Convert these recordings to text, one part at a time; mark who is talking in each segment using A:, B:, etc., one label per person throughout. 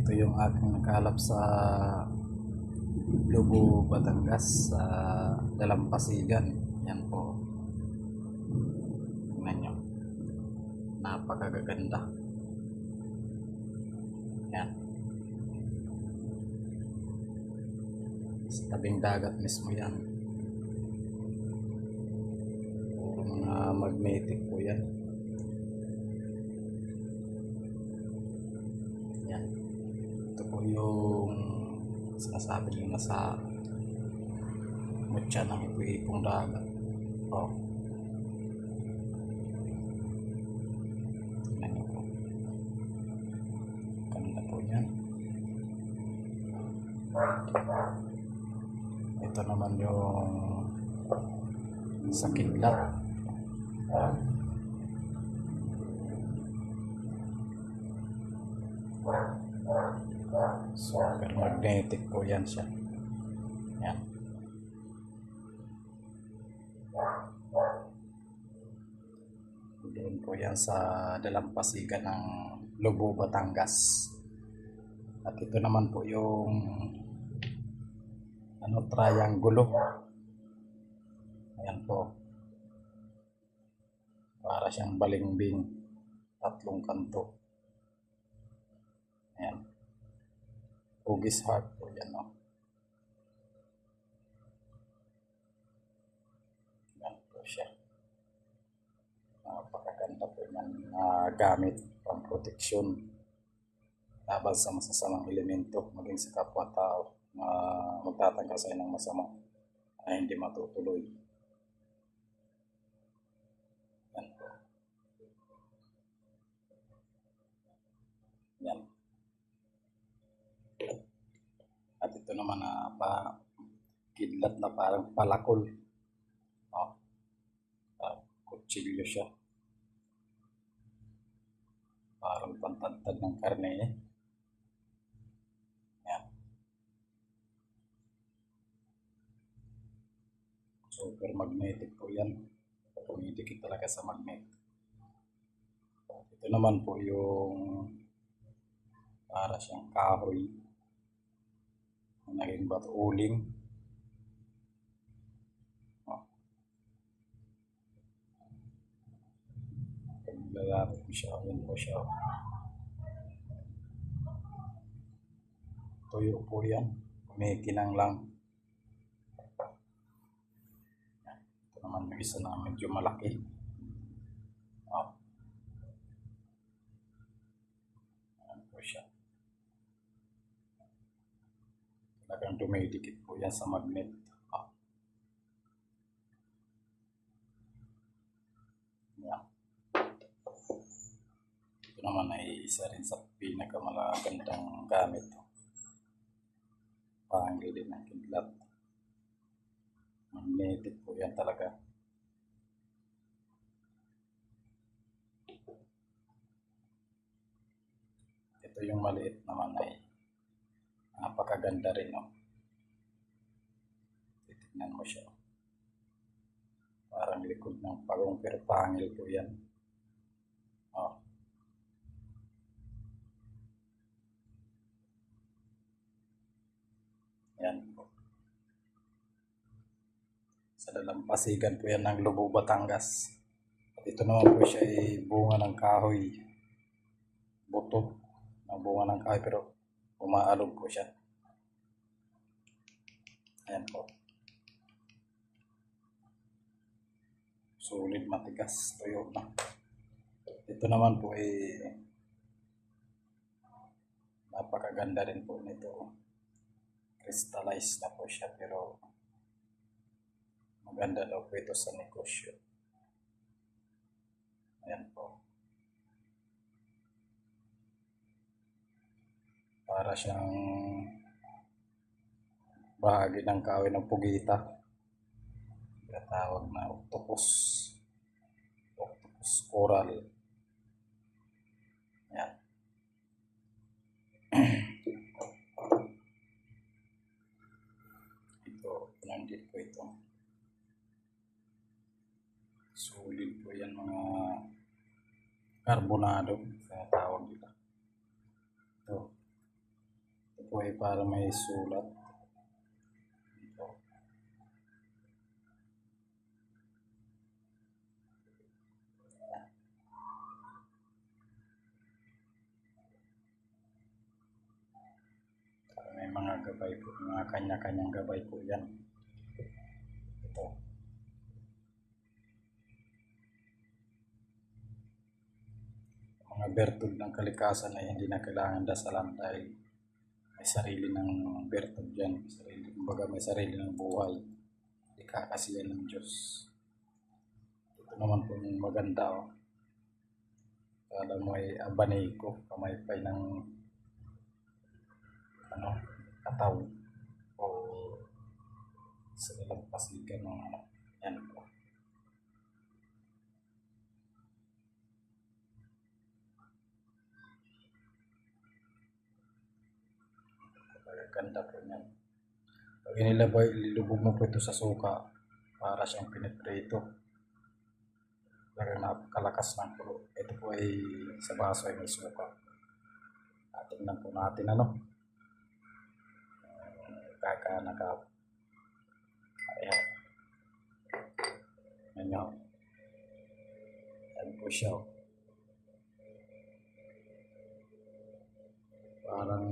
A: Ito yung aking nakalap sa Lubo, Batangas, sa Dalampasigan. Yan po. Tingnan nyo. Napakagaganda. Yan. Sa tabing dagat mismo yan. Puro mga magnetic po yan. Yan. Ito po yung sinasabi nyo na sa mutya ng ipo-ipong dagat. Oh. Tingnan nyo po. Ganda po yan. Ito naman yung sa kidlat. Super magnetic po yan siya. Yan. Doon po yan sa Dalampasigan ng Lubo, Batangas. At ito naman po yung triangulo. Ayan po. Para siyang balimbing. Tatlong kanto. Ayan. Hugis heart po yan, no? Ayan po siya. Napakaganda po yan na gamit pang proteksyon laban sa masasamang elemento, maging sa kapwa-tao na magtatangka sa ng masama ay hindi matutuloy. Yan po. Yan. At ito naman na kidlat na parang palakol. Oh. Kutsilyo siya. Parang pantantad ng karne eh. Yan. Super magnetic po yan. Pumidikit talaga sa magnet. Ito naman po yung para siyang kahoy. Naging bato uling. Lalapit mo siya. Yan po siya. Tuyo po yan. Kumikinang lang. Ito naman yung isa na medyo malaki. Yan po siya. Talagang dumidikit po yan sa magnet. Yan. Ito naman ay isa rin sa pinakamagandang gamit. Pangil din ng kidlat. Magnetic po yan talaga. Ito yung maliit naman ay napakaganda rin, no? Titignan mo siya. Parang likod ng pagong pero pangil po yan. Oh. Yan po. Sa Dalampasigan po yan ng Lubo, Batangas. At ito naman po siya ay bunga ng kahoy. Buto ng bunga ng kahoy pero umaalog po siya. Ayan po. Sulit, matigas, tuyo na. Ito naman po ay napakaganda rin po nito. Crystallized na po siya pero maganda daw po ito sa negosyo. Ayan po. Para siyang bahagi ng kahoy ng pugita. Tawag na octopus. Octopus coral. Yan. Ito, nandito po ito. Solid po yan, mga carbonado. Kaya tawag nila. Ito. po ay para may sulat. Ito. May mga gabay po, mga kanya-kanyang gabay po yan. Ito. Mga bertud ng kalikasan ay hindi na kailangan dasalan dahil may sarili ng bertud dyan. Kumbaga may sarili ng buhay. Ikakasiyan ng Diyos. Ito naman po yung maganda. Oh. Kala mo ay abaniko, kamaypay ng kataw o sa nilagpasigan ng yan po. Ganda po yan. Pag ilubog mo po ito sa suka, para siyang piniprito. Pero napakalakas ng kulo. Ito po ay sa baso ay may suka. Tingnan po natin kakanagap. Ayan. Ayan. Ayan po siya. Parang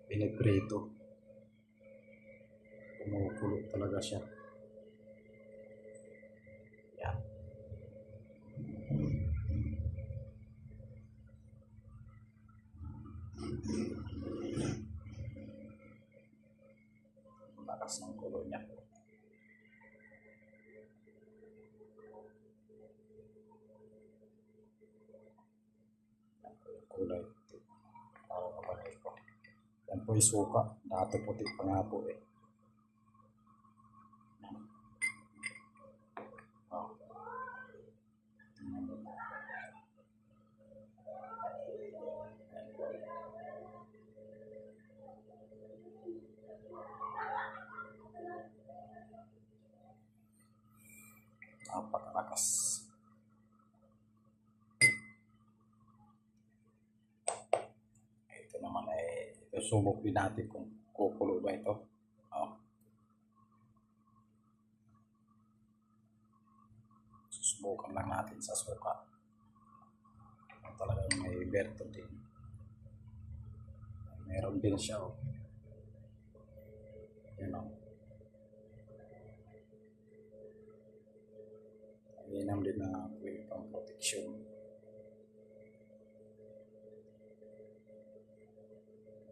A: piniprito. Kumukulo talaga siya. Ayan. Lakas ng kulo niya. Kulay. Parang kapanay ko. Yan po yung suka. Dati puti pa nga po eh. Oh. Napakalakas. Ito naman ay susubok din natin kung kukulo ba ito. Oh. Susubukan lang natin sa suka. Talagang may berto din. Meron din siya. Oh. Yan o. Inom din na pang protection.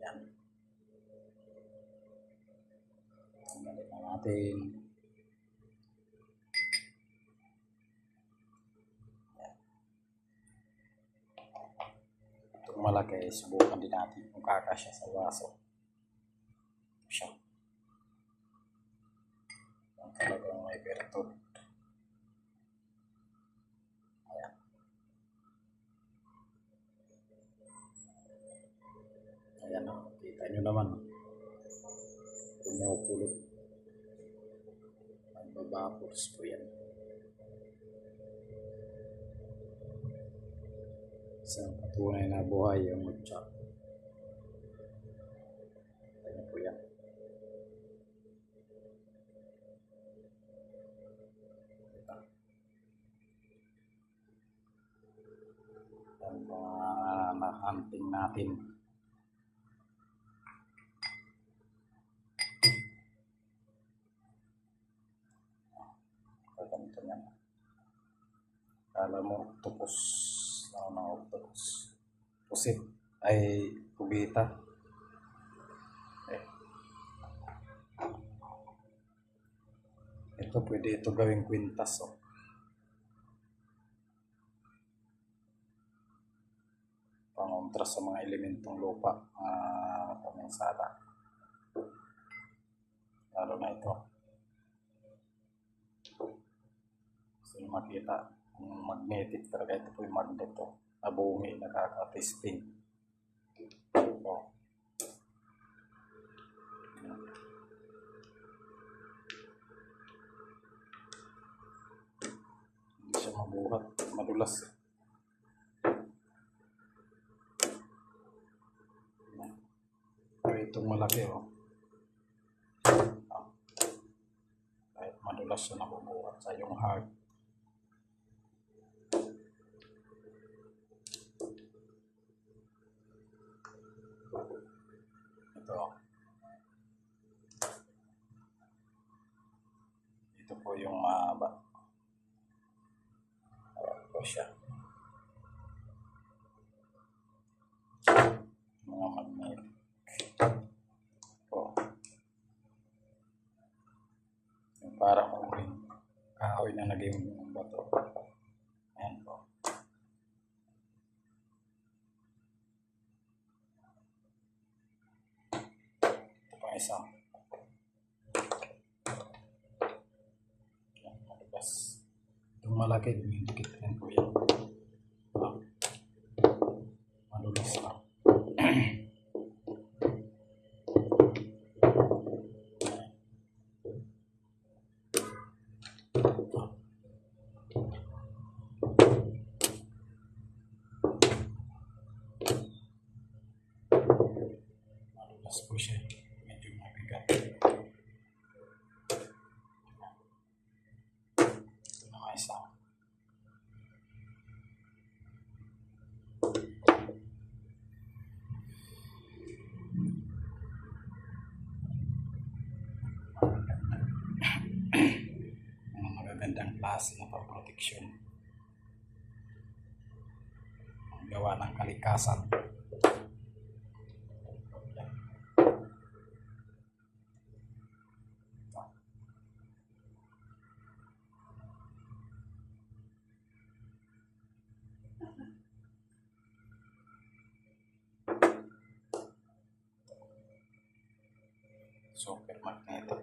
A: Yan. Tanggalin na natin. Yan. Itong malaki, subukan din natin kung kakasya sa baso. Siya. Ang talagang may bertod. Ayan. Ayan o. Kita nyo naman. Pumukulot. Magbabapors po yan. Isang patunay na buhay ang mutya. Ayan po yan. Ang mga na-hunting natin. Ganito yan. Kala mo octopus. Octopus. Pusit ay kubita. Ito pwede ito gawing kwintas. Oh. Pangontras sa mga elementong lupa. Paminsala. Lalo na ito. Gusto nyo makita. Magnetic talaga. Ito po yung magnet. Oh. Nabungi. Nakaka-testing. Oh. Hindi siya mabuhat. Madulas. itong malaki, oh. Kahit madulas siya nabubuhat sa iyong heart. Ito. Ito po yung mahaba. Ito siya. Mga magnet. Ito. Yung parang uling kahoy na naging bato. Ayan po. Ito pa isa. Ayan, madulas. Itong malaki, dumidikit rin po yan. Madulas na. Madulas po siya. Medyo mabigat. Ito na nga isa. Mga magagandang klase na pang-protection. Ang gawa ng kalikasan. Super magneto.